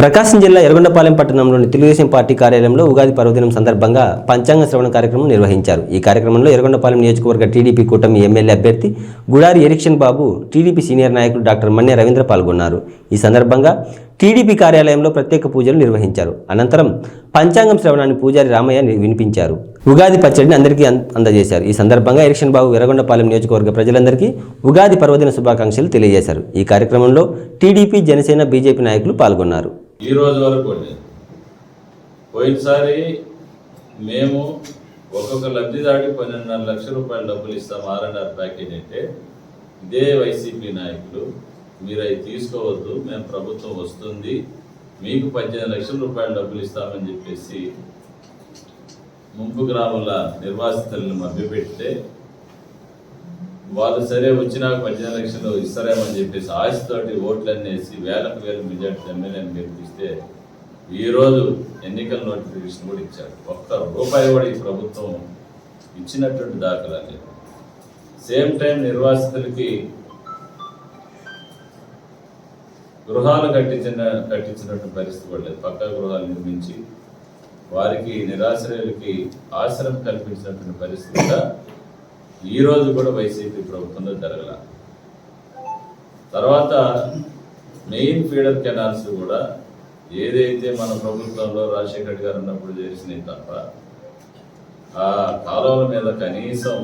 ప్రకాశం జిల్లా ఎర్రగొండపాలెం పట్టణంలోని తెలుగుదేశం పార్టీ కార్యాలయంలో ఉగాది పర్వదినం సందర్భంగా పంచాంగ శ్రవణ కార్యక్రమం నిర్వహించారు. ఈ కార్యక్రమంలో ఎర్రగొండపాలెం నియోజకవర్గ టీడీపీ కూటమి ఎమ్మెల్యే అభ్యర్థి గుడారి ఎరిక్షన్ బాబు, టీడీపీ సీనియర్ నాయకులు డాక్టర్ మన్నె రవీంద్ర పాల్గొన్నారు. ఈ సందర్భంగా టీడీపీ కార్యాలయంలో ప్రత్యేక పూజలు నిర్వహించారు. అనంతరం పంచాంగం శ్రవణాన్ని పూజారి రామయ్య వినిపించారు. ఉగాది పచ్చడిని అందరికీ అందజేశారు. ఈ సందర్భంగా ఎరిక్షన్ బాబు ఎర్రగొండపాలెం నియోజకవర్గ ప్రజలందరికీ ఉగాది పర్వదిన శుభాకాంక్షలు తెలియజేశారు. ఈ కార్యక్రమంలో టీడీపీ, జనసేన, బీజేపీ నాయకులు పాల్గొన్నారు. ఈ రోజు వరకు పోయినసారి మేము ఒక్కొక్క లబ్ధిదారికి 12.5 లక్షల రూపాయలు డబ్బులు ఇస్తాం R&R ప్యాకేజ్ అంటే, ఇదే వైసీపీ నాయకులు మీరు అవి తీసుకోవద్దు, మేము ప్రభుత్వం వస్తుంది మీకు 18 లక్షల రూపాయలు డబ్బులు ఇస్తామని చెప్పేసి ముంపు గ్రామాల నిర్వాసితులను మభ్యపెడితే, వాళ్ళు సరే వచ్చినాక 18 లక్షలు ఇస్తారేమని చెప్పేసి ఆశతోటి ఓట్లన్నీ వేసి వేలకు వేలు మెజార్టీ ఎమ్మెల్యేని గెలిపిస్తే ఈరోజు ఎన్నికల నోటిఫికేషన్ కూడా ఇచ్చారు. ఒక్క రూపాయి కూడా ఈ ప్రభుత్వం ఇచ్చినటువంటి దాఖలా లేదు. సేమ్ టైం నిర్వాసితులకి గృహాలు కట్టించినటువంటి పరిస్థితి కూడా లేదు. పక్కా గృహాలు నిర్మించి వారికి నిరాశ్రయులకి ఆశ్రయం కల్పించినటువంటి పరిస్థితి కూడా ఈ రోజు కూడా వైసీపీ ప్రభుత్వంలో జరగల. తర్వాత మెయిన్ ఫీడర్ కెనాల్స్ కూడా ఏదైతే మన ప్రభుత్వంలో రాజశేఖర్ గారు ఉన్నప్పుడు చేసినాయి తప్ప ఆ కాలువల మీద కనీసం